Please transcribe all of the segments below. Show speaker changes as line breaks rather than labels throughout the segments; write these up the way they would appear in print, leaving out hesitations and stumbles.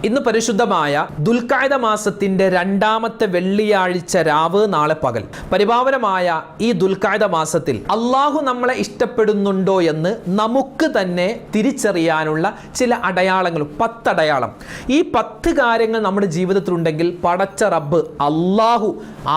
ഇന്ന് പരിശുദ്ധമായ ദുൽഖഅദ മാസത്തിന്റെ രണ്ടാമത്തെ വെള്ളിയാഴ്ച രാവ്, നാളെ പകൽ. പരിപാവനമായ ഈ ദുൽഖഅദ മാസത്തിൽ അള്ളാഹു നമ്മളെ ഇഷ്ടപ്പെടുന്നുണ്ടോ എന്ന് നമുക്ക് തന്നെ തിരിച്ചറിയാനുള്ള ചില അടയാളങ്ങൾ, 10 അടയാളം. ഈ 10 കാര്യങ്ങൾ നമ്മുടെ ജീവിതത്തിലുണ്ടെങ്കിൽ പടച്ച റബ്ബ് അള്ളാഹു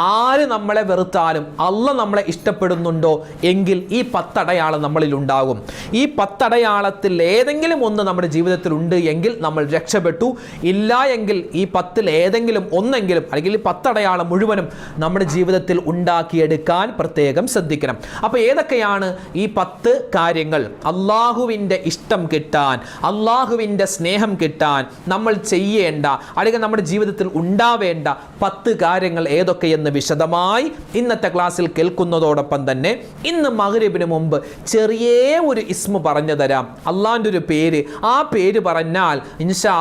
ആര് നമ്മളെ വെറുത്താലും അള്ളാഹ് നമ്മളെ ഇഷ്ടപ്പെടുന്നുണ്ടോ എങ്കിൽ ഈ 10 അടയാളം നമ്മളിൽ ഉണ്ടാകും. ഈ 10 അടയാളത്തിൽ ഏതെങ്കിലും ഒന്ന് നമ്മുടെ ജീവിതത്തിൽ ഉണ്ട് എങ്കിൽ നമ്മൾ രക്ഷപ്പെട്ടു. ഇല്ല എങ്കിൽ ഈ 10ൽ ഏതെങ്കിലും ഒന്നെങ്കിലും, അല്ലെങ്കിൽ ഈ 10 അടയാളം മുഴുവനും നമ്മുടെ ജീവിതത്തിൽ ഉണ്ടാക്കിയെടുക്കാൻ പ്രത്യേകം ശ്രദ്ധിക്കണം. അപ്പോൾ ഏതൊക്കെയാണ് ഈ 10 കാര്യങ്ങൾ? അള്ളാഹുവിൻ്റെ ഇഷ്ടം കിട്ടാൻ, അള്ളാഹുവിൻ്റെ സ്നേഹം കിട്ടാൻ നമ്മൾ ചെയ്യേണ്ട, അല്ലെങ്കിൽ നമ്മുടെ ജീവിതത്തിൽ ഉണ്ടാവേണ്ട 10 കാര്യങ്ങൾ ഏതൊക്കെയെന്ന് വിശദമായി ഇന്നത്തെ ക്ലാസ്സിൽ കേൾക്കുന്നതോടൊപ്പം തന്നെ ഇന്ന് മഗ്‌രിബിന് മുമ്പ് ചെറിയ ഒരു ഇസ്മ പറഞ്ഞു തരാം, അള്ളാഹിൻ്റെ ഒരു പേര്. ആ പേര് പറഞ്ഞാൽ ഇൻഷാ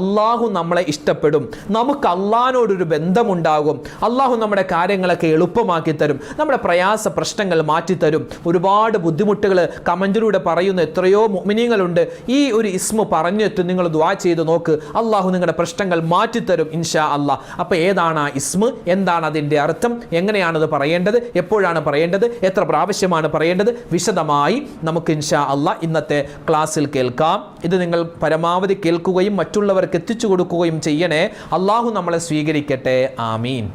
അള്ളാഹു നമ്മളെ ഇഷ്ടപ്പെടും, നമുക്ക് അള്ളാഹിനോടൊരു ബന്ധമുണ്ടാകും, അള്ളാഹു നമ്മുടെ കാര്യങ്ങളൊക്കെ എളുപ്പമാക്കി തരും, നമ്മുടെ പ്രയാസ പ്രശ്നങ്ങൾ മാറ്റിത്തരും. ഒരുപാട് ബുദ്ധിമുട്ടുകൾ കമന്റിലൂടെ പറയുന്ന എത്രയോ മുഅ്മിനീങ്ങളുണ്ട്. ഈ ഒരു ഇസ്മ പറഞ്ഞിട്ട് നിങ്ങൾ ദുആ ചെയ്ത് നോക്ക്, അള്ളാഹു നിങ്ങളുടെ പ്രശ്നങ്ങൾ മാറ്റിത്തരും ഇൻഷാ അള്ളാഹ്. അപ്പോൾ ഏതാണ് ആ ഇസ്മ, എന്താണ് അതിൻ്റെ അർത്ഥം, എങ്ങനെയാണത് പറയേണ്ടത്, എപ്പോഴാണ് പറയേണ്ടത്, എത്ര പ്രാവശ്യമാണ് പറയേണ്ടത്, വിശദമായി നമുക്ക് ഇൻഷാ അള്ളാഹ് ഇന്നത്തെ ക്ലാസ്സിൽ കേൾക്കാം. ഇത് നിങ്ങൾ പരമാവധി കേൾക്കുകയും മറ്റുള്ളവർക്ക് എത്തിച്ചു കൊടുക്കുകയും ചെയ്യണേ. അള്ളാഹു നമ്മളെ സ്വീകരിക്കട്ടെ. ആമീൻ.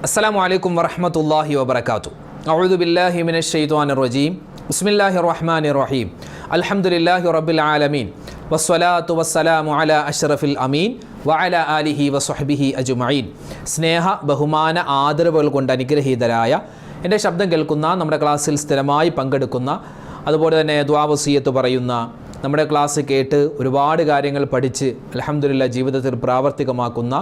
അസ്സലാമു അലൈക്കും വറഹ്മത്തുള്ളാഹി വബറകാതുഹു. അഊദു ബില്ലാഹി മിനശ് ശൈത്വാനിർ റജീം. ബിസ്മില്ലാഹിർ റഹ്മാനിർ റഹീം. അൽഹംദുലില്ലാഹി റബ്ബിൽ ആലമീൻ വസ്സലാത്തു വസ്സലാമു അലാ അഷ്റഫിൽ അമീൻ വഅലാ ആലിഹി വസ്വഹ്ബിഹി അജ്മഈൻ. സ്നേഹ ബഹുമാന ആദരവുകൾ കൊണ്ട് അനുഗ്രഹീതരായ എൻ്റെ ശബ്ദം കേൾക്കുന്ന, നമ്മുടെ ക്ലാസ്സിൽ സ്ഥിരമായി പങ്കെടുക്കുന്ന, അതുപോലെ തന്നെ ദുആ വസിയത്ത് പറയുന്ന, നമ്മുടെ ക്ലാസ് കേട്ട് ഒരുപാട് കാര്യങ്ങൾ പഠിച്ച് അൽഹംദുലില്ലാഹ് ജീവിതത്തിൽ പ്രാവർത്തികമാക്കുന്ന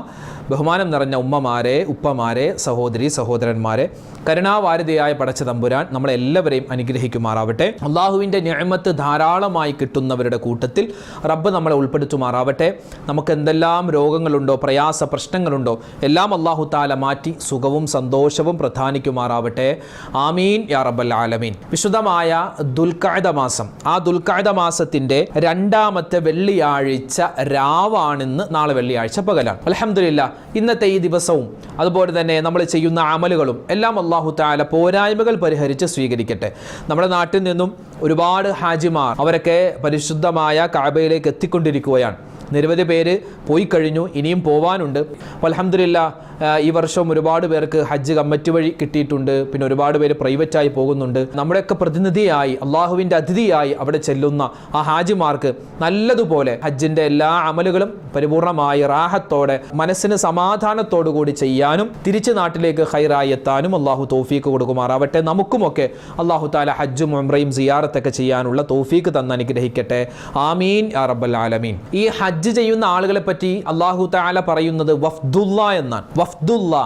ബഹുമാനം നിറഞ്ഞ ഉമ്മമാരെ, ഉപ്പമാരെ, സഹോദരി സഹോദരന്മാരെ, കരുണാവാരിധിയായ പടച്ച തമ്പുരാൻ നമ്മളെല്ലാവരെയും അനുഗ്രഹിക്കുമാറാവട്ടെ. അള്ളാഹുവിൻ്റെ നിഅമത്ത് ധാരാളമായി കിട്ടുന്നവരുടെ കൂട്ടത്തിൽ റബ്ബ് നമ്മളെ ഉൾപ്പെടുത്തുമാറാവട്ടെ. നമുക്ക് എന്തെല്ലാം രോഗങ്ങളുണ്ടോ, പ്രയാസ പ്രശ്നങ്ങളുണ്ടോ, എല്ലാം അള്ളാഹു താല മാറ്റി സുഖവും സന്തോഷവും പ്രധാനിക്കുമാറാവട്ടെ. ആമീൻ യാ റബ്ബൽ ആലമീൻ. വിശുദ്ധമായ ദുൽഖഅദ മാസം, ആ ദുൽഖഅദ മാസത്തിൻ്റെ രണ്ടാമത്തെ വെള്ളിയാഴ്ച രാവാണിന്ന്. നാളെ വെള്ളിയാഴ്ച പകലാണ്. അൽഹംദുലില്ലാഹ് ഇന്നത്തെ ഈ ദിവസവും അതുപോലെ തന്നെ നമ്മൾ ചെയ്യുന്ന അമലുകളും എല്ലാം അല്ലാഹു തആല പോരായ്മകൾ പരിഹരിച്ച് സ്വീകരിക്കട്ടെ. നമ്മുടെ നാട്ടിൽ നിന്നും ഒരുപാട് ഹാജിമാർ അവരൊക്കെ പരിശുദ്ധമായ കഅബയിലേക്ക് എത്തിക്കൊണ്ടിരിക്കുകയാണ്. നിരവധി പേര് പോയി കഴിഞ്ഞു, ഇനിയും പോവാനുണ്ട്. അൽഹംദുലില്ലാഹ് ഈ വർഷവും ഒരുപാട് പേർക്ക് ഹജ്ജ് കമ്മിറ്റി വഴി കിട്ടിയിട്ടുണ്ട്. പിന്നെ ഒരുപാട് പേര് പ്രൈവറ്റായി പോകുന്നുണ്ട്. നമ്മുടെയൊക്കെ പ്രതിനിധിയായി, അള്ളാഹുവിൻ്റെ അതിഥിയായി അവിടെ ചെല്ലുന്ന ആ ഹാജിമാർക്ക് നല്ലതുപോലെ ഹജ്ജിൻ്റെ എല്ലാ അമലുകളും പരിപൂർണമായി റാഹത്തോടെ മനസ്സിന് സമാധാനത്തോടു കൂടി ചെയ്യാനും തിരിച്ച് നാട്ടിലേക്ക് ഖൈറായി എത്താനും അള്ളാഹു തൗഫീക്ക് കൊടുക്കുമാറാവട്ടെ. നമുക്കുമൊക്കെ അള്ളാഹു താല ഹജ്ജും ഉംറയും സിയാറത്തൊക്കെ ചെയ്യാനുള്ള തൗഫീക്ക് തന്ന് അനുഗ്രഹിക്കട്ടെ. ആമീൻ യാ റബ്ബൽ ആലമീൻ. ഈ ഹജ്ജ് ചെയ്യുന്ന ആളുകളെ പറ്റി അള്ളാഹു തആല പറയുന്നത് വഫ്ദുല്ല എന്നാണ്. വഫ്ദുല്ല,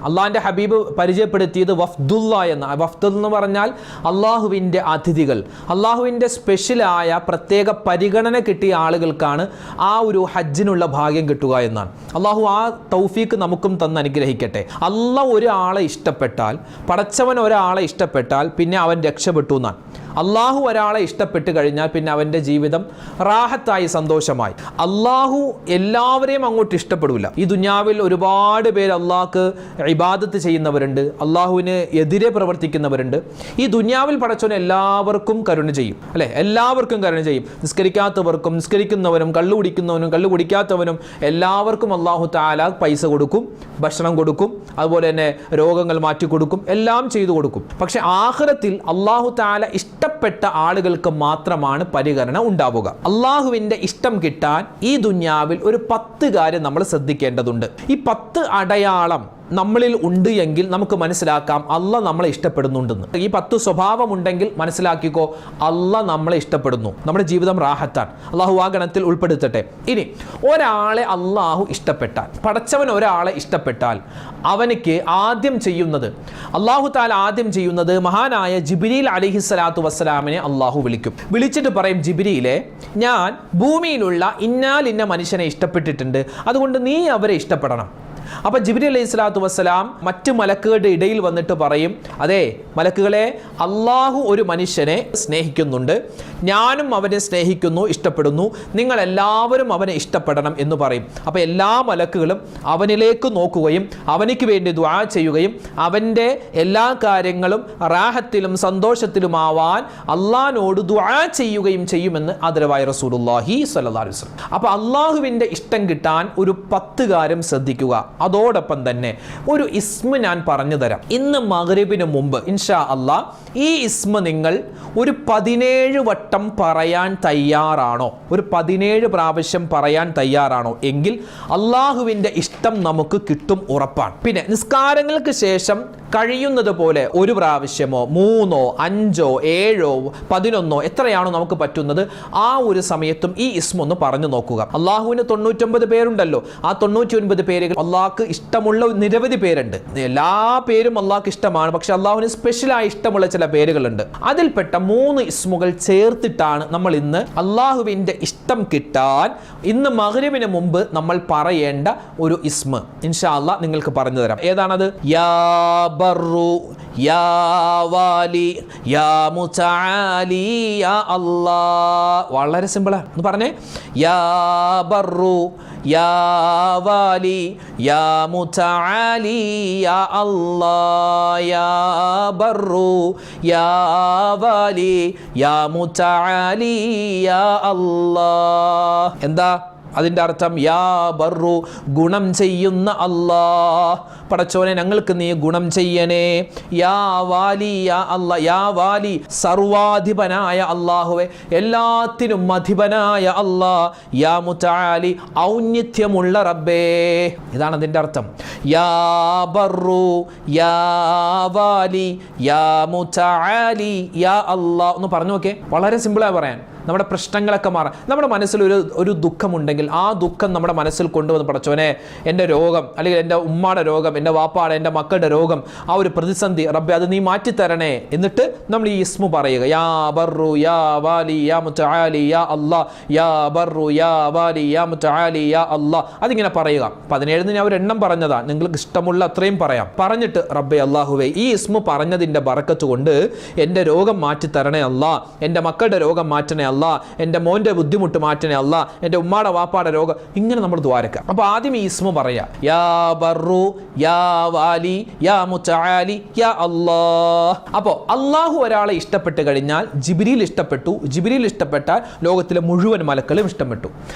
അള്ളാഹിൻ്റെ ഹബീബ് പരിചയപ്പെടുത്തിയത് വഫ്ദുല്ല എന്ന. വഫ്ദ് എന്ന് പറഞ്ഞാൽ അള്ളാഹുവിൻ്റെ അതിഥികൾ, അള്ളാഹുവിൻ്റെ സ്പെഷ്യലായ പ്രത്യേക പരിഗണന കിട്ടിയ ആളുകൾക്കാണ് ആ ഒരു ഹജ്ജിനുള്ള ഭാഗ്യം കിട്ടുക എന്നാണ്. അള്ളാഹു ആ തൗഫീക്ക് നമുക്കും തന്ന് അനുഗ്രഹിക്കട്ടെ. അള്ളാഹ് ഒരാളെ ഇഷ്ടപ്പെട്ടാൽ, പടച്ചവൻ ഒരാളെ ഇഷ്ടപ്പെട്ടാൽ പിന്നെ അവൻ രക്ഷപ്പെട്ടു എന്നാണ്. അള്ളാഹു ഒരാളെ ഇഷ്ടപ്പെട്ട് കഴിഞ്ഞാൽ പിന്നെ അവൻ്റെ ജീവിതം റാഹത്തായി സന്തോഷമായി. അള്ളാഹു എല്ലാവരെയും അങ്ങോട്ട് ഇഷ്ടപ്പെടില്ല. ഈ ദുനിയാവിൽ ഒരുപാട് പേര് അള്ളാഹ്ക്ക് ഇബാദത്ത് ചെയ്യുന്നവരുണ്ട്, അള്ളാഹുവിന് എതിരെ പ്രവർത്തിക്കുന്നവരുണ്ട്. ഈ ദുനിയാവിൽ പടച്ചവൻ എല്ലാവർക്കും കരുണ ചെയ്യും, അല്ലേ? എല്ലാവർക്കും കരുണ ചെയ്യും. നിസ്കരിക്കാത്തവർക്കും, നിസ്കരിക്കുന്നവനും, കള്ളു കുടിക്കുന്നവനും, കള്ളു കുടിക്കാത്തവനും എല്ലാവർക്കും അള്ളാഹു തആല പൈസ കൊടുക്കും, ഭക്ഷണം കൊടുക്കും, അതുപോലെ തന്നെ രോഗങ്ങൾ മാറ്റി കൊടുക്കും, എല്ലാം ചെയ്തു കൊടുക്കും. പക്ഷെ ആഖിറത്തിൽ അള്ളാഹു തആല ഇഷ്ടപ്പെട്ട ആളുകൾക്ക് മാത്രമാണ് പരിഗണന ഉണ്ടാവുക. അള്ളാഹുവിൻ്റെ ഇഷ്ടം കിട്ടാൻ ഈ ദുനിയാവിൽ ഒരു 10 കാര്യം നമ്മൾ ശ്രദ്ധിക്കേണ്ടതുണ്ട്. ഈ 10 അടയാളം നമ്മളിൽ ഉണ്ട് എങ്കിൽ നമുക്ക് മനസ്സിലാക്കാം അള്ളാഹ് നമ്മളെ ഇഷ്ടപ്പെടുന്നുണ്ടെന്ന്. ഈ 10 സ്വഭാവം ഉണ്ടെങ്കിൽ മനസ്സിലാക്കിക്കോ, അള്ളാഹ് നമ്മളെ ഇഷ്ടപ്പെടുന്നു, നമ്മുടെ ജീവിതം റാഹത്താണ്. അള്ളാഹു ആ ഗണത്തിൽ ഉൾപ്പെടുത്തട്ടെ. ഇനി ഒരാളെ അള്ളാഹു ഇഷ്ടപ്പെട്ടാൽ, പടച്ചവൻ ഒരാളെ ഇഷ്ടപ്പെട്ടാൽ അവനിക്ക് ആദ്യം ചെയ്യുന്നത്, അള്ളാഹു തആല ആദ്യം ചെയ്യുന്നത്, മഹാനായ ജിബ്രീൽ അലൈഹിസ്സലാത്തു വസ്സലാമിനെ അള്ളാഹു വിളിക്കും. വിളിച്ചിട്ട് പറയും, ജിബ്രീലെ, ഞാൻ ഭൂമിയിലുള്ള ഇന്നാലിന്ന മനുഷ്യനെ ഇഷ്ടപ്പെട്ടിട്ടുണ്ട്, അതുകൊണ്ട് നീ അവരെ ഇഷ്ടപ്പെടണം. അപ്പോൾ ജിബ്രീൽ അലൈഹി സ്വലാത്തു വസ്സലാം മറ്റ് മലക്കുകളുടെ ഇടയിൽ വന്നിട്ട് പറയും, അതെ മലക്കുകളെ, അള്ളാഹു ഒരു മനുഷ്യനെ സ്നേഹിക്കുന്നുണ്ട്, ഞാനും അവനെ സ്നേഹിക്കുന്നു, ഇഷ്ടപ്പെടുന്നു, നിങ്ങളെല്ലാവരും അവനെ ഇഷ്ടപ്പെടണം എന്ന് പറയും. അപ്പോൾ എല്ലാ മലക്കുകളും അവനിലേക്ക് നോക്കുകയും അവനിക്ക് വേണ്ടി ദുആ ചെയ്യുകയും അവൻ്റെ എല്ലാ കാര്യങ്ങളും റാഹത്തിലും സന്തോഷത്തിലുമാവാൻ അള്ളാഹിനോട് ദുആ ചെയ്യുകയും ചെയ്യുമെന്ന് ആദരവായ റസൂലുള്ളാഹി സ്വല്ലല്ലാഹു അലൈഹി വസല്ലം. അപ്പോൾ അള്ളാഹുവിൻ്റെ ഇഷ്ടം കിട്ടാൻ ഒരു 10 കാര്യം ശ്രദ്ധിക്കുക. അതോടൊപ്പം തന്നെ ഒരു ഇസ്മ ഞാൻ പറഞ്ഞു തരാം. ഇന്ന് മഗ്രിബിന് മുമ്പ് ഇൻഷാ അള്ളാഹ് ഈ ഇസ്മ നിങ്ങൾ ഒരു 17 വട്ടം പറയാൻ തയ്യാറാണോ, ഒരു 17 പ്രാവശ്യം പറയാൻ തയ്യാറാണോ എങ്കിൽ അള്ളാഹുവിൻ്റെ ഇഷ്ടം നമുക്ക് കിട്ടും, ഉറപ്പാണ്. പിന്നെ നിസ്കാരങ്ങൾക്ക് ശേഷം കഴിയുന്നത് പോലെ 1 പ്രാവശ്യമോ 3, 5, 7, 11 എത്രയാണോ നമുക്ക് പറ്റുന്നത് ആ ഒരു സമയത്തും ഈ ഇസ്മ ഒന്ന് പറഞ്ഞു നോക്കുക. അള്ളാഹുവിന് 99 പേരുണ്ടല്ലോ, ആ 99 പേരുകൾ അള്ളാഹ്ക്ക് ഇഷ്ടമുള്ള നിരവധി പേരുണ്ട്. എല്ലാ പേരും അള്ളാഹ്ക്ക് ഇഷ്ടമാണ്, പക്ഷെ അള്ളാഹുവിന് സ്പെഷ്യലായി ഇഷ്ടമുള്ള ചില പേരുകളുണ്ട്. അതിൽപ്പെട്ട 3 ഇസ്മുകൾ ചേർത്തിട്ടാണ് നമ്മൾ ഇന്ന് അള്ളാഹുവിൻ്റെ ഇഷ്ടം കിട്ടാൻ ഇന്ന് മഗ്രിബിന് മുമ്പ് നമ്മൾ പറയേണ്ട ഒരു ഇസ്മ ഇൻഷാ അള്ളാഹ് നിങ്ങൾക്ക് പറഞ്ഞു തരാം. ഏതാണത്? യാ ബർറു, യാ വാലി, യാ മുതആലി, യാ അല്ലാഹ്. വളരെ സിമ്പിളാണ്, ഒന്ന് പറഞ്ഞേ. യാ ബർറു, യാ വാലി, യാ മുതആലി, യാ അല്ലാഹ്. യാ ബർറു, യാ വാലി, യാ മുതആലി, യാ അല്ലാഹ്. എന്താ അതിൻ്റെ അർത്ഥം? യാ ബർറു, ഗുണം ചെയ്യുന്ന അല്ലാഹ്, പടച്ചോനെ ഞങ്ങൾക്ക് നീ ഗുണം ചെയ്യണേ. യാ വാലി, യാ അല്ലാഹ്, യാ വാലി സർവാധിപനായ അല്ലാഹുവേ, എല്ലാത്തിനും അധിപനായ അല്ലാഹ്. യാ മുതആലി, ഔന്നത്യമുള്ള റബ്ബേ. ഇതാണ് അതിൻ്റെ അർത്ഥം. യാ ബർറു, യാ വാലി, യാ മുതആലി, യാ അല്ലാഹ്. ഒന്ന് പറഞ്ഞു നോക്കേ, വളരെ സിമ്പിളായി പറയാൻ. നമ്മുടെ പ്രശ്നങ്ങളൊക്കെ മാറാം. നമ്മുടെ മനസ്സിൽ ഒരു ദുഃഖമുണ്ടെങ്കിൽ ആ ദുഃഖം നമ്മുടെ മനസ്സിൽ കൊണ്ടുവന്ന്, പടച്ചോനെ എൻ്റെ രോഗം, അല്ലെങ്കിൽ എൻ്റെ ഉമ്മാടെ രോഗം, എൻ്റെ വാപ്പാടെ, എൻ്റെ മക്കളുടെ രോഗം, ആ ഒരു പ്രതിസന്ധി റബ്ബേ അത് നീ മാറ്റിത്തരണേ. എന്നിട്ട് നമ്മൾ ഈ ഇസ്മു പറയുക. യാ ബർറു, യാ വാലി, യാ മുതആലി, യാ അല്ലാഹ്. യാ ബർറു, യാ വാലി, യാ മുതആലി, യാ അല്ലാഹ്. അതിങ്ങനെ പറയുക. 17 ഞാൻ ഒരു എണ്ണം പറഞ്ഞതാ, നിങ്ങൾക്ക് ഇഷ്ടമുള്ള അത്രയും പറയാം. പറഞ്ഞിട്ട് റബ്ബേ അല്ലാഹുവേ, ഈ ഇസ്മു പറഞ്ഞതിൻ്റെ ബറക്കത്ത് കൊണ്ട് എൻ്റെ രോഗം മാറ്റിത്തരണേ അല്ലാഹ്, എൻ്റെ മക്കളുടെ രോഗം മാറ്റണേ അല്ലാഹ്, എൻ്റെ മോൻ്റെ ബുദ്ധിമുട്ട് മാറ്റണേ അല്ലാഹ്, എൻ്റെ ഉമ്മാടെ വാപ്പാടെ രോഗം. ഇങ്ങനെ നമ്മൾ ദ്വാരക്കാം. അപ്പോൾ ആദ്യം ഈ ഇസ്മു പറയാ. യാ ബർറു, യാ വാലി, യാ മുതആലി, യാ അല്ലാഹ്. അപ്പോൾ അള്ളാഹു ഒരാളെ ഇഷ്ടപ്പെട്ട് കഴിഞ്ഞാൽ ജിബ്രീൽ ഇഷ്ടപ്പെട്ടു, ജിബ്രീൽ ഇഷ്ടപ്പെട്ടാൽ ലോകത്തിലെ മുഴുവൻ മലക്കളും ഇഷ്ടപ്പെട്ടു.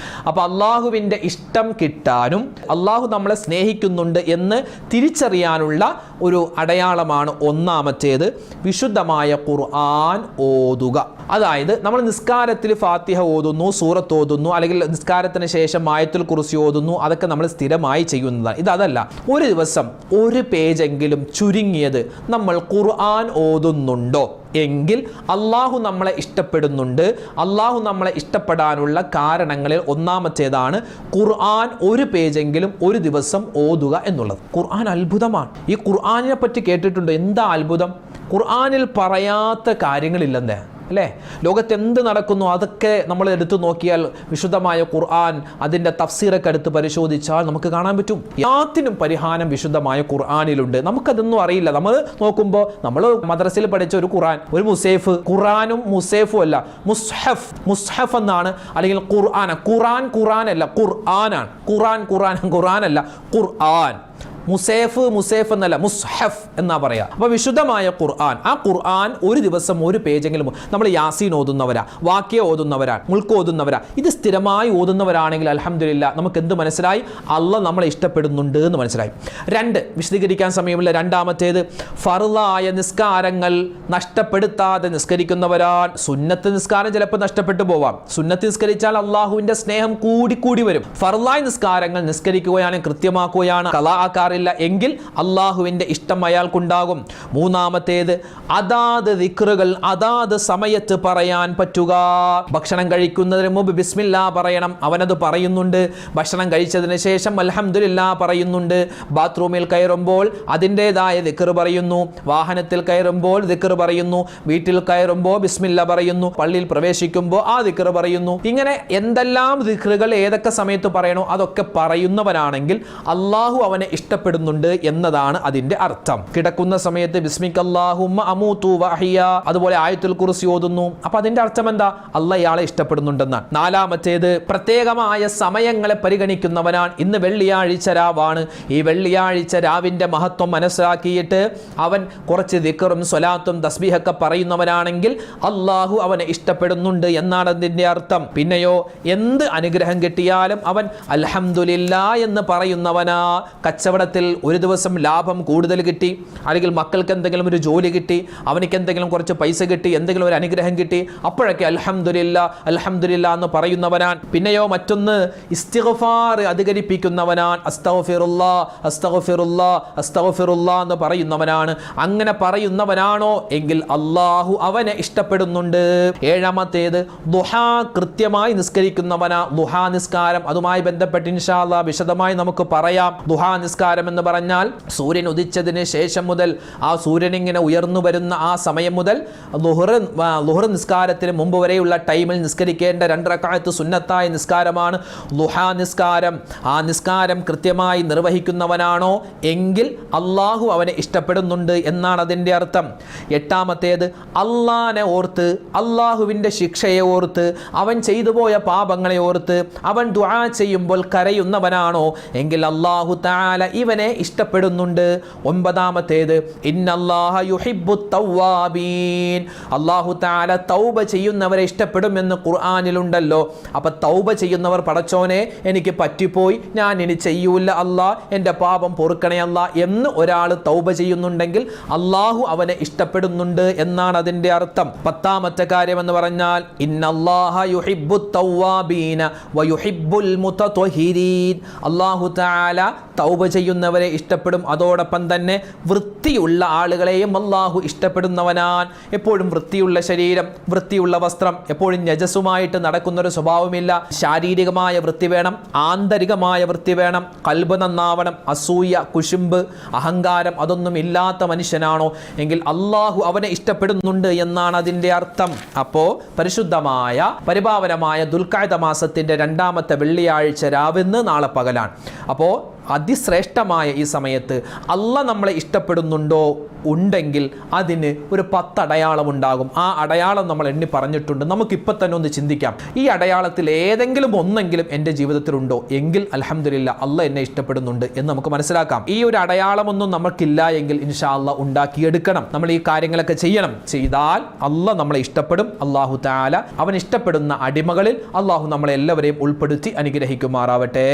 അപ്പോൾ അള്ളാഹുവിൻ്റെ ഇഷ്ടം കിട്ടാനും അള്ളാഹു നമ്മളെ സ്നേഹിക്കുന്നുണ്ട് എന്ന് തിരിച്ചറിയാനുള്ള ഒരു അടയാളമാണ് ഒന്നാമത്തേത് വിശുദ്ധമായ ഖുർആൻ ഓതുക. അതായത് നമ്മൾ നിസ്കാരത്തിൽ ഫാത്തിഹ ഓതുന്നു, സൂറത്ത് ഓതുന്നു, അല്ലെങ്കിൽ നിസ്കാരത്തിന് ശേഷം ആയത്തുൽ കുർസി ഓതുന്നു, അതൊക്കെ നമ്മൾ സ്ഥിരമായി ചെയ്യുന്നതാണ്. ഇതല്ല, ഒരു ദിവസം 1 പേജെങ്കിലും ചുരുങ്ങിയത് നമ്മൾ ഖുർആൻ ഓതുന്നുണ്ടോ എങ്കിൽ അള്ളാഹു നമ്മളെ ഇഷ്ടപ്പെടുന്നുണ്ട്. അള്ളാഹു നമ്മളെ ഇഷ്ടപ്പെടാനുള്ള കാരണങ്ങളിൽ ഒന്നാമത്തേതാണ് ഖുർആൻ 1 പേജെങ്കിലും ഒരു ദിവസം ഓതുക എന്നുള്ളത്. ഖുർആൻ അത്ഭുതമാണ്. ഈ ഖുർആനിനെ പറ്റി കേട്ടിട്ടുണ്ടോ? എന്താ അത്ഭുതം! ഖുർആനിൽ പറയാത്ത കാര്യങ്ങളില്ലെന്നേ, അല്ലേ? ലോകത്ത് എന്ത് നടക്കുന്നു അതൊക്കെ നമ്മൾ എടുത്തു നോക്കിയാൽ വിശുദ്ധമായ ഖുർആൻ അതിൻ്റെ തഫ്സീറൊക്കെ എടുത്ത് പരിശോധിച്ചാൽ നമുക്ക് കാണാൻ പറ്റും. എല്ലാത്തിനും പരിഹാരം വിശുദ്ധമായ ഖുർആനിലുണ്ട്. നമുക്കതൊന്നും അറിയില്ല. നമ്മൾ നോക്കുമ്പോൾ നമ്മൾ മദ്രസയിൽ പഠിച്ച ഒരു ഖുർആൻ, ഒരു മുസേഫ്, ഖുർആനും മുസേഫും അല്ല, മുസ്ഹഫ്, മുസ്ഹഫ് എന്നാണ്. അല്ലെങ്കിൽ ഖുർആൻ അല്ല, ഖുർആനാണ്. ഖുർആൻ അല്ല, ഖുർആൻ. മുസേഫ് എന്നല്ല, മുസ്ഹഫ് എന്നാ പറയാ. അപ്പൊ വിശുദ്ധമായ ഖുർആൻ, ആ ഖുർആൻ ഒരു ദിവസം 1 പേജെങ്കിലും നമ്മൾ യാസീൻ ഓതുന്നവരാ, വാക്യ ഓതുന്നവരാ, മുൾക്ക് ഓതുന്നവരാ, ഇത് സ്ഥിരമായി ഓതുന്നവരാണെങ്കിൽ അൽഹംദുലില്ലാഹ് നമുക്ക് എന്ത് മനസ്സിലായി? അള്ളാഹ് നമ്മളെ ഇഷ്ടപ്പെടുന്നുണ്ട് എന്ന് മനസ്സിലായി. 2 വിശദീകരിക്കാൻ സമയമില്ല. രണ്ടാമത്തേത് ഫർളായ നിസ്കാരങ്ങൾ നഷ്ടപ്പെടുത്താതെ നിസ്കരിക്കുന്നവരാൻ. സുന്നത്ത് നിസ്കാരം ചിലപ്പോൾ നഷ്ടപ്പെട്ടു പോവാം. സുന്നത്ത് നിസ്കരിച്ചാൽ അള്ളാഹുവിന്റെ സ്നേഹം കൂടി വരും. ഫർളായ നിസ്കാരങ്ങൾ നിസ്കരിക്കുകയാണ്, കൃത്യമാക്കുകയാണ്, ഖളാഅക്കാർ പറയാറില്ല എങ്കിൽ അള്ളാഹുവിൻ്റെ ഇഷ്ടം അയാൾക്കുണ്ടാകും. മൂന്നാമത്തേത് അതാത് ദിക്റുകൾ അതാത് സമയത്ത് പറയാൻ പറ്റുക. ഭക്ഷണം കഴിക്കുന്നതിന് മുമ്പ് ബിസ്മില്ലാ പറയണം, അവനത് പറയുന്നുണ്ട്. ഭക്ഷണം കഴിച്ചതിന് ശേഷം അൽഹംദുലില്ലാ പറയുന്നുണ്ട്. ബാത്റൂമിൽ കയറുമ്പോൾ അതിൻ്റെതായ ദിക്ർ പറയുന്നു. വാഹനത്തിൽ കയറുമ്പോൾ ദിക്ർ പറയുന്നു. വീട്ടിൽ കയറുമ്പോൾ ബിസ്മില്ല പറയുന്നു. പള്ളിയിൽ പ്രവേശിക്കുമ്പോൾ ആ ദിക്ർ പറയുന്നു. ഇങ്ങനെ എന്തെല്ലാം ദിക്റുകൾ ഏതൊക്കെ സമയത്ത് പറയണോ അതൊക്കെ പറയുന്നവനാണെങ്കിൽ അള്ളാഹു അവനെ ഇഷ്ടപ്പെടുന്നുണ്ട് എന്നതാണ് അതിന്റെ അർത്ഥം. കിടക്കുന്ന സമയത്ത് ബിസ്മിക്കല്ലാഹുമ്മ അമൂതു വഅഹിയ, അതുപോലെ ആയത്തുൽ കുർസി ഓതുന്നു. അപ്പൊ അതിന്റെ അർത്ഥം എന്താ? അള്ളാഹ് ഇയാളെ ഇഷ്ടപ്പെടുന്നുണ്ടെന്നാണ്. നാലാമത്തേത് പ്രത്യേകമായ സമയങ്ങളെ പരിഗണിക്കുന്നവനാണ്. ഇന്ന് വെള്ളിയാഴ്ച രാവാണ്. ഈ വെള്ളിയാഴ്ച രാവിന്റെ മഹത്വം മനസ്സിലാക്കിയിട്ട് അവൻ കുറച്ച് ദിക്റും സ്വലാത്തും തസ്ബീഹൊക്കെ പറയുന്നവനാണെങ്കിൽ അള്ളാഹു അവനെ ഇഷ്ടപ്പെടുന്നുണ്ട് എന്നാണ് അതിന്റെ അർത്ഥം. പിന്നെയോ എന്ത് അനുഗ്രഹം കിട്ടിയാലും അവൻ അൽഹംദുലില്ലാ എന്ന് പറയുന്നവനാ. കച്ചവടത്തിൽ ഒരു ദിവസം ലാഭം കൂടുതൽ കിട്ടി, അല്ലെങ്കിൽ മക്കൾക്ക് എന്തെങ്കിലും ഒരു ജോലി കിട്ടി, അവനിക്ക് എന്തെങ്കിലും കുറച്ച് പൈസ കിട്ടി, എന്തെങ്കിലും ഒരു അനുഗ്രഹം കിട്ടി, അപ്പോഴൊക്കെ അൽഹംദുലില്ലാ അൽഹംദുലില്ലാ എന്ന് പറയുന്നവനാണ്. പിന്നെയോ മറ്റൊന്ന് ഇസ്തിഗ്ഫാർ അധികരിപ്പിക്കുന്നവനാണ്. അസ്തഗ്ഫിറുല്ലാ അസ്തഗ്ഫിറുല്ലാ അസ്തഗ്ഫിറുല്ലാ എന്ന് പറയുന്നവനാണ്. അങ്ങനെ പറയുന്നവനാണോ എങ്കിൽ അള്ളാഹു അവനെ ഇഷ്ടപ്പെടുന്നുണ്ട്. ഏഴാമത്തേത് ദുഹാ കൃത്യമായി നിസ്കരിക്കുന്നവനാ. ദുഹാ നിസ്കാരം അതുമായി ബന്ധപ്പെട്ട് ഇൻഷാ അല്ലാഹ് വിശദമായി നമുക്ക് പറയാം. ദുഹാ നിസ്കാരം എന്ന് പറഞ്ഞാൽ സൂര്യൻ ഉദിച്ചതിന് ശേഷം മുതൽ ആ സൂര്യൻ ഇങ്ങനെ ഉയർന്നു വരുന്ന ആ സമയം മുതൽ ളുഹർ നിസ്കാരത്തിന് മുമ്പ് വരെയുള്ള ടൈമിൽ നിസ്കരിക്കേണ്ട 2 റക്അത്ത് സുന്നത്തായ നിസ്കാരമാണ് ദുഹാ നിസ്കാരം. ആ നിസ്കാരം കൃത്യമായി നിർവഹിക്കുന്നവനാണോ എങ്കിൽ അള്ളാഹു അവനെ ഇഷ്ടപ്പെടുന്നുണ്ട് എന്നാണ് അതിൻ്റെ അർത്ഥം. എട്ടാമത്തേത് അള്ളാനെ ഓർത്ത്, അള്ളാഹുവിൻ്റെ ശിക്ഷയെ ഓർത്ത്, അവൻ ചെയ്തു പോയ പാപങ്ങളെ ഓർത്ത് അവൻ ദുആ ചെയ്യുമ്പോൾ കരയുന്നവനാണോ എങ്കിൽ അല്ലാഹു തആല ഇവനെ ഇഷ്ടപ്പെടുന്നുണ്ട്. ഒമ്പതാമത്തേത് ഇന്നല്ലാഹ യുഹിബ്ബുത് തവ്വാബീൻ, അല്ലാഹു തആല തൗബ ചെയ്യുന്നവരെ ഇഷ്ടപ്പെടുമെന്ന് ഖുർആനിലുണ്ടല്ലോ. അപ്പൊ തൗബ ചെയ്യുന്നവർ, പടച്ചോനെ എനിക്ക് പറ്റിപ്പോയി, ഞാൻ ഇനി ചെയ്യൂല അല്ലാ, എൻ്റെ പാപം പൊറുക്കണേ അല്ലാ എന്ന് ഒരാൾ തൗബ ചെയ്യുന്നുണ്ടെങ്കിൽ അല്ലാഹു അവനെ ഇഷ്ടപ്പെടുന്നുണ്ട് എന്നാണ് അതിൻ്റെ അർത്ഥം. പത്താമത്തെ കാര്യം എന്ന് പറഞ്ഞാൽ ഇന്നല്ലാഹ യുഹിബ്ബുത് തവ്വാബീന വയുഹിബ്ബുൽ മുതത്വഹിരീൻ, അല്ലാഹു തആല തൗബ ചെയ്യുന്നവരെ ഇഷ്ടപ്പെടും. അതോടൊപ്പം തന്നെ വൃത്തിയുള്ള ആളുകളെയും അല്ലാഹു ഇഷ്ടപ്പെടുന്നവനാണ്. എപ്പോഴും വൃത്തിയുള്ള ശരീരം, വൃത്തിയുള്ള വസ്ത്രം, എപ്പോഴും നജസുമായിട്ട് നടക്കുന്നൊരു സ്വഭാവമില്ല. ശാരീരികമായ വൃത്തി വേണം, ആന്തരികമായ വൃത്തി വേണം. കൽബ് നന്നാവണം. അസൂയ, കുശുമ്പ്, അഹങ്കാരം അതൊന്നും ഇല്ലാത്ത മനുഷ്യനാണോ എങ്കിൽ അല്ലാഹു അവനെ ഇഷ്ടപ്പെടുന്നുണ്ട് എന്നാണ് അതിൻ്റെ അർത്ഥം. അപ്പോൾ പരിശുദ്ധമായ പരിപാവനമായ ദുൽഖഅദ മാസത്തിൻ്റെ 2ാമത്തെ വെള്ളിയാഴ്ച രാവിന്ന് നാളെ പകലാണ്. അപ്പോൾ അതിശ്രേഷ്ഠമായ ഈ സമയത്ത് അള്ളാഹ് നമ്മളെ ഇഷ്ടപ്പെടുന്നുണ്ടോ ഉണ്ടെങ്കിൽ അതിന് ഒരു 10 അടയാളം ഉണ്ടാകും. ആ അടയാളം നമ്മൾ എണ്ണി പറഞ്ഞിട്ടുണ്ട്. നമുക്കിപ്പോൾ തന്നെ ഒന്ന് ചിന്തിക്കാം, ഈ അടയാളത്തിൽ ഏതെങ്കിലും ഒന്നെങ്കിലും എൻ്റെ ജീവിതത്തിലുണ്ടോ എങ്കിൽ അൽഹംദുലില്ലാ അള്ളാഹ് എന്നെ ഇഷ്ടപ്പെടുന്നുണ്ട് എന്ന് നമുക്ക് മനസ്സിലാക്കാം. ഈ ഒരു അടയാളമൊന്നും നമുക്കില്ല എങ്കിൽ ഇൻഷാ അള്ളാഹ് ഉണ്ടാക്കിയെടുക്കണം. നമ്മൾ ഈ കാര്യങ്ങളൊക്കെ ചെയ്യണം. ചെയ്താൽ അള്ളാഹ് നമ്മളെ ഇഷ്ടപ്പെടും. അല്ലാഹു തആല അവൻ ഇഷ്ടപ്പെടുന്ന അടിമകളിൽ അള്ളാഹു നമ്മളെ എല്ലാവരെയും ഉൾപ്പെടുത്തി അനുഗ്രഹിക്കുമാറാവട്ടെ.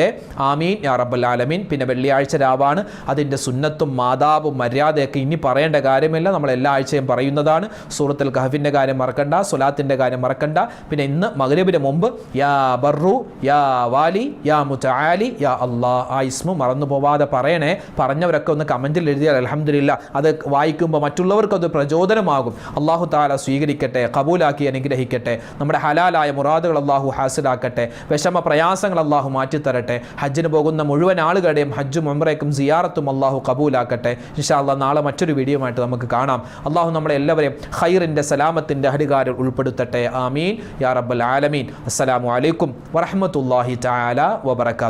ആമീൻ യാ റബ്ബൽ ആലമീൻ. പിന്നെ വെള്ളിയാഴ്ച രാവാണ്. അതിൻ്റെ സുന്നത്തും മാതാബും മര്യാദയൊക്കെ ഇനി പറയേണ്ട കാര്യമില്ല, നമ്മൾ എല്ലാ ആഴ്ചയും പറയുന്നതാണ്. സൂറത്തുൽ കഹ്ഫിൻ്റെ കാര്യം മറക്കണ്ട, സ്വലാത്തിൻ്റെ കാര്യം മറക്കണ്ട. പിന്നെ ഇന്ന് മഗ്രിബിന് മുമ്പ് യാ ബർറു യാ വാലി യാ മുതആലി യാ അല്ലാഹ്, ആ ഇസ്മു മറന്നു പോവാതെ പറയണേ. പറഞ്ഞവരൊക്കെ ഒന്ന് കമൻറ്റിൽ എഴുതിയാൽ അൽഹംദുലില്ലാ അത് വായിക്കുമ്പോൾ മറ്റുള്ളവർക്കത് പ്രചോദനമാകും. അല്ലാഹു തആല സ്വീകരിക്കട്ടെ, കബൂലാക്കി അനുഗ്രഹിക്കട്ടെ. നമ്മുടെ ഹലാലായ മുറാദുകൾ അല്ലാഹു ഹാസിലാക്കട്ടെ. വിഷമ പ്രയാസങ്ങൾ അല്ലാഹു മാറ്റിത്തരട്ടെ. ഹജ്ജിന് പോകുന്ന മുഴുവൻ ആളുകളുടെയും ഹജ്ജും ഉംറയ്ക്കും സിയാറത്തും അല്ലാഹു കബൂലാക്കട്ടെ. ഇൻഷാ അല്ലാഹ് നാളെ മറ്റൊരു വീഡിയോ ആയിട്ട് നമുക്ക് കാണാം. അല്ലാഹു നമ്മളെ എല്ലാവരെയും ഖൈറിൻ്റെ സലാമത്തിൻ്റെ അധികാരം ഉൾപ്പെടുത്തട്ടെ. ആമീൻ യാ റബ്ബൽ ആലമീൻ. അസ്സലാമു അലൈക്കും വറഹ്മത്തുള്ളാഹി തആല വബറകാതുഹു.